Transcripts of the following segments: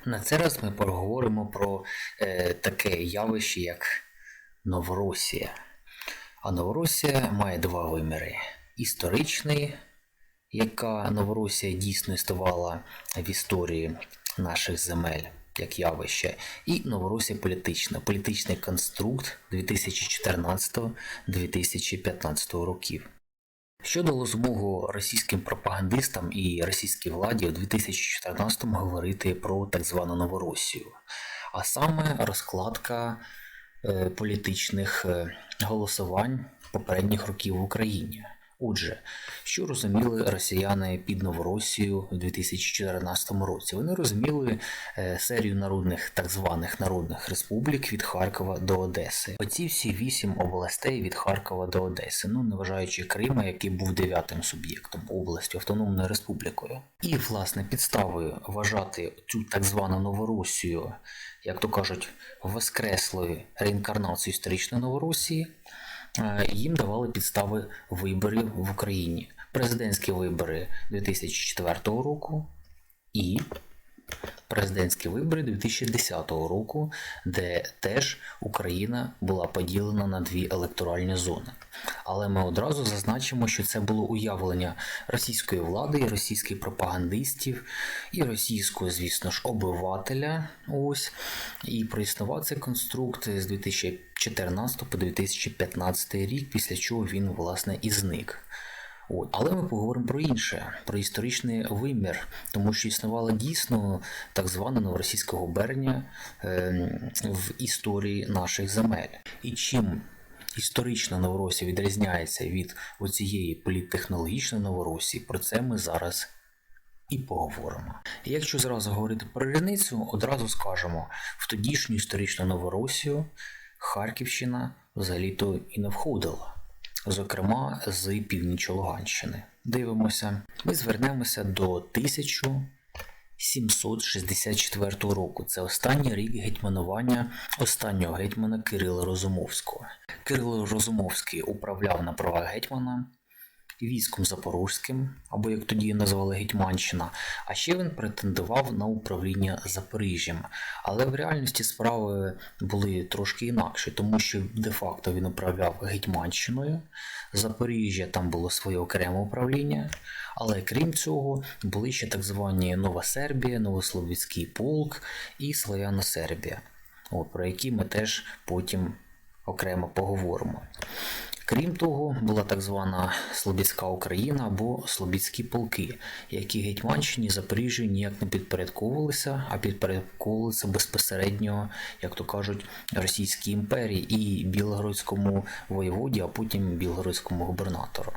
На цей раз ми поговоримо про таке явище, як Новоросія. А Новоросія має два виміри: історичний, яка Новоросія дійсно існувала в історії наших земель як явище, і Новоросія політична, політичний конструкт 2014-2015 років. Що дало змогу російським пропагандистам і російській владі у 2014-му говорити про так звану Новоросію, а саме розкладка політичних голосувань попередніх років в Україні. Отже, що розуміли росіяни під Новоросією у 2014 році? Вони розуміли серію народних, так званих народних республік від Харкова до Одеси. Оці всі 8 областей від Харкова до Одеси, не вважаючи Крима, який був 9-м суб'єктом областю, автономною республікою. І, власне, підставою вважати цю так звану Новоросію, як то кажуть, воскреслою реінкарнацією історичної Новоросії, їм давали підстави виборів в Україні. Президентські вибори 2004 року і президентські вибори 2010 року, де теж Україна була поділена на дві електоральні зони. Але ми одразу зазначимо, що це було уявлення російської влади, і російських пропагандистів, і російського, звісно ж, обивателя. І проіснував цей конструкт з 2014 по 2015 рік, після чого він, власне, і зник. Але ми поговоримо про інше, про історичний вимір, тому що існувала дійсно так звана новоросійська губернія в історії наших земель. І чим історична Новоросія відрізняється від оцієї політтехнологічної Новоросії, про це ми зараз і поговоримо. І якщо зразу говорити про різницю, одразу скажемо, в тодішню історичну Новоросію Харківщина взагалі-то і не входила. Зокрема, з північі Луганщини. Дивимося. Ми звернемося до 1764 року. Це останній рік гетьманування останнього гетьмана Кирила Розумовського. Кирило Розумовський управляв на правах гетьмана військом Запорозьким, або як тоді називали Гетьманщина, а ще він претендував на управління Запоріжжям. Але в реальності справи були трошки інакші, тому що де-факто він управляв Гетьманщиною, Запоріжжя там було своє окреме управління, але крім цього були ще так звані Нова Сербія, Новослобідський полк і Слов'яна Сербія, про які ми теж потім окремо поговоримо. Крім того, була так звана Слобідська Україна або Слобідські полки, які Гетьманщині і Запоріжжю ніяк не підпорядковувалися, а підпорядковувалися безпосередньо, як то кажуть, Російській імперії і Білгородському воєводі, а потім Білгородському губернатору.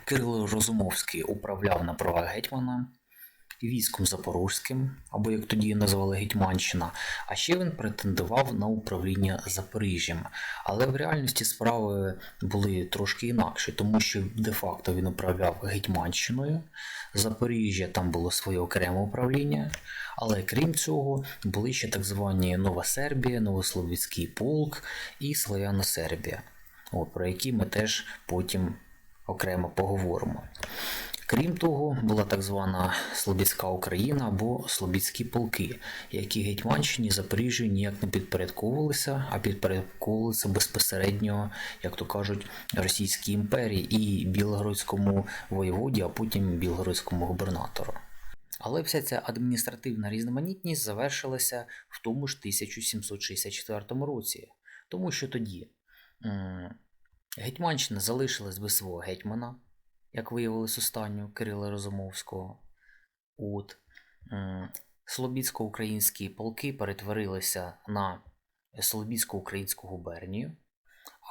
Кирило Розумовський управляв на правах гетьмана військом Запорозьким, або як тоді називали Гетьманщина, а ще він претендував на управління Запоріжжям. Але в реальності справи були трошки інакші, тому що де-факто він управляв Гетьманщиною, Запоріжжя там було своє окреме управління, але крім цього були ще так звані Нова Сербія, Новослобідський полк і Слов'яна Сербія, про які ми теж потім окремо поговоримо. Крім того, була так звана Слобідська Україна або Слобідські полки, які Гетьманщині і Запоріжжю ніяк не підпорядковувалися, а підпорядковувалися безпосередньо, як то кажуть, Російській імперії і Білгородському воєводі, а потім Білгородському губернатору. Але вся ця адміністративна різноманітність завершилася в тому ж 1764 році, тому що тоді Гетьманщина залишилась без свого гетьмана, як виявилось останнього, Кирила Розумовського. Слобідсько-українські полки перетворилися на Слобідсько-українську губернію,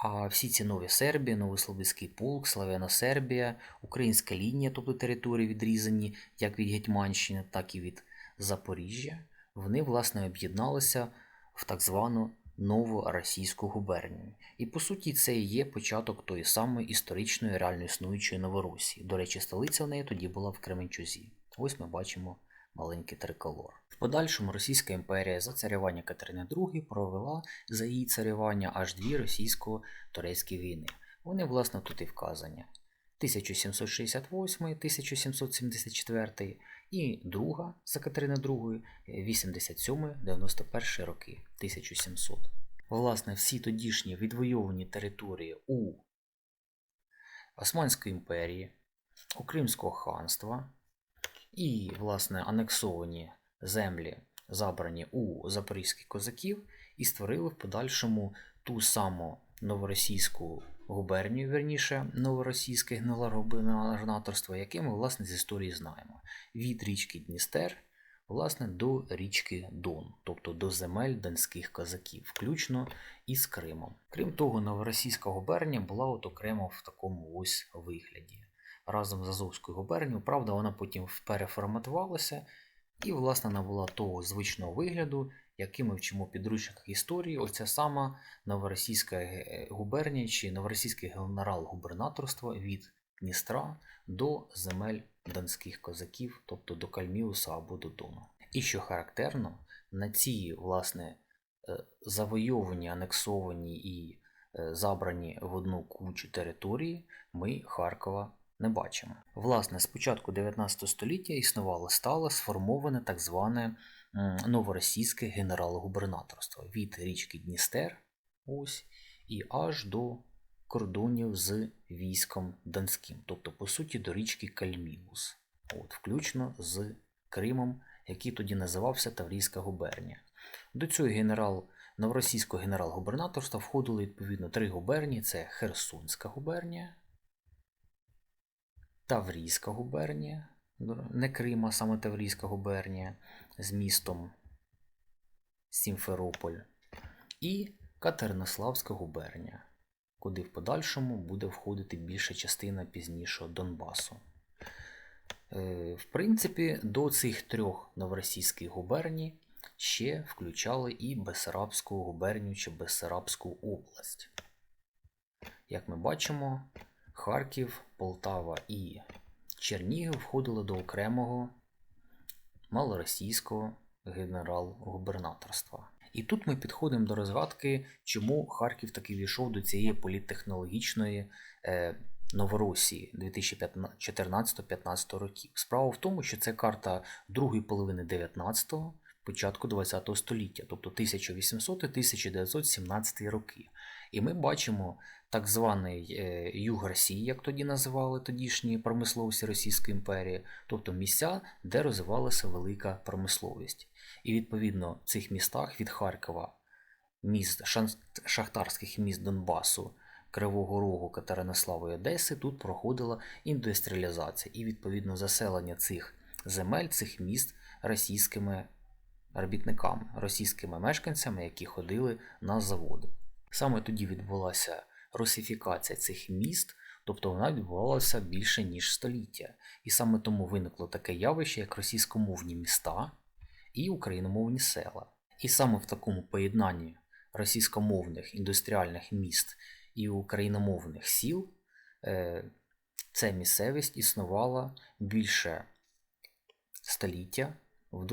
а всі ці Нові Сербія, Новослобідський полк, Слов'яна Сербія, українська лінія, тобто території відрізані як від Гетьманщини, так і від Запоріжжя, вони, власне, об'єдналися в так звану нову російську губернію. І, по суті, це і є початок тої самої історичної, реально існуючої Новоросії. До речі, столиця в неї тоді була в Кременчузі. Ось ми бачимо маленький триколор. В подальшому Російська імперія за царювання Катерини II провела за її царювання аж дві російсько-турецькі війни. Вони, власне, тут і вказані. 1768, 1774 і друга за Катерини II 87-91 роки 1700. Власне, всі тодішні відвойовані території у Османської імперії, у Кримського ханства і, власне, анексовані землі, забрані у запорізьких козаків, і створили в подальшому ту саму новоросійську губернію, верніше, новоросійське губернаторство, яке ми, власне, з історії знаємо. Від річки Дністер, власне, до річки Дон, тобто до земель донських козаків, включно із Кримом. Крім того, новоросійська губернія була от окремо в такому ось вигляді. Разом з Азовською губернією, правда, вона потім переформатувалася і, власне, набула того звичного вигляду, який ми вчимо в підручниках історії, оця сама новоросійська губернія чи новоросійське генерал-губернаторство від Дністра до земель донських козаків, тобто до Кальміуса або до Дону. І що характерно, на ці, власне, завойовані, анексовані і забрані в одну кучу території ми Харкова не бачимо. Власне, з початку 19 століття існувало стало сформоване так зване новоросійське генерал-губернаторство від річки Дністер ось, і аж до кордонів з військом Донським, тобто, по суті, до річки Кальміус, включно з Кримом, який тоді називався Таврійська губернія. До цього новоросійського генерал-губернаторства входили відповідно 3 губернії: це Херсонська губернія, Таврійська губернія, не Крим, а саме Таврійська губернія з містом Сімферополь, і Катеринославська губернія, куди в подальшому буде входити більша частина пізнішого Донбасу. В принципі, до цих 3 новоросійських губерній ще включали і Бессарабську губернію чи Бессарабську область. Як ми бачимо, Харків, Полтава і Чернігів входили до окремого малоросійського генерал-губернаторства. І тут ми підходимо до розгадки, чому Харків таки війшов до цієї політтехнологічної Новоросії 2014-15 років. Справа в тому, що це карта другої половини 19-го, початку 20-го століття, тобто 1800-1917 роки. І ми бачимо так званий Юг Росії, як тоді називали тодішні промисловці Російської імперії, тобто місця, де розвивалася велика промисловість. І відповідно в цих містах від Харкова, шахтарських міст Донбасу, Кривого Рогу, Катеринослава і Одеси, тут проходила індустріалізація і відповідно заселення цих земель, цих міст російськими робітниками, російськими мешканцями, які ходили на заводи. Саме тоді відбулася русифікація цих міст, тобто вона відбувалася більше ніж століття. І саме тому виникло таке явище, як російськомовні міста і україномовні села. І саме в такому поєднанні російськомовних індустріальних міст і україномовних сіл ця місцевість існувала більше століття в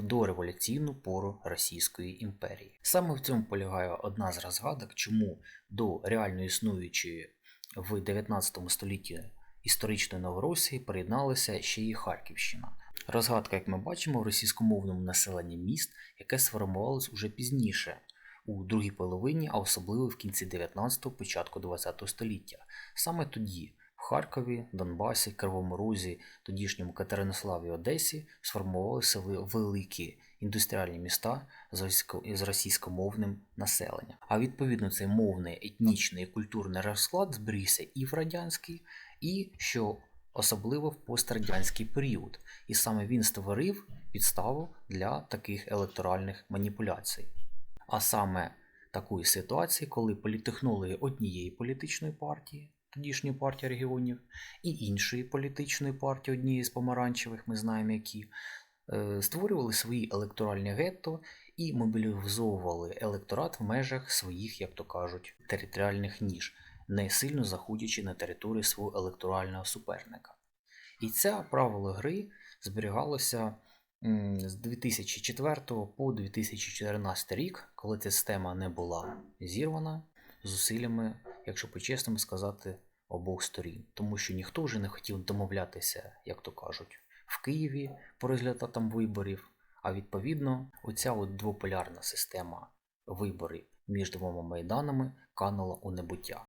дореволюційну пору Російської імперії. Саме в цьому полягає одна з розгадок, чому до реально існуючої в 19 столітті історичної Новоросії приєдналася ще й Харківщина. Розгадка, як ми бачимо, в російськомовному населенні міст, яке сформувалось уже пізніше, у другій половині, а особливо в кінці 19-го, початку 20-го століття. Саме тоді в Харкові, Донбасі, Кривому Розі, тодішньому Катеринославі і Одесі сформувалися великі індустріальні міста з російськомовним населенням. А відповідно цей мовний, етнічний і культурний розклад зберігся і в радянський, і, що особливо в пострадянський період. І саме він створив підставу для таких електоральних маніпуляцій. А саме такої ситуації, коли політтехнологи однієї політичної партії, тодішньої партії регіонів, і іншої політичної партії, однієї з помаранчевих, ми знаємо які, створювали свої електоральні гетто і мобілізовували електорат в межах своїх, як то кажуть, територіальних ніж, не сильно заходячи на територію свого електорального суперника. І це правило гри зберігалося з 2004 по 2014 рік, коли ця система не була зірвана зусиллями, якщо по-чесному сказати, обох сторін. Тому що ніхто вже не хотів домовлятися, як то кажуть, в Києві по результатам виборів, а відповідно оця от двополярна система виборів між двома майданами канула у небуття.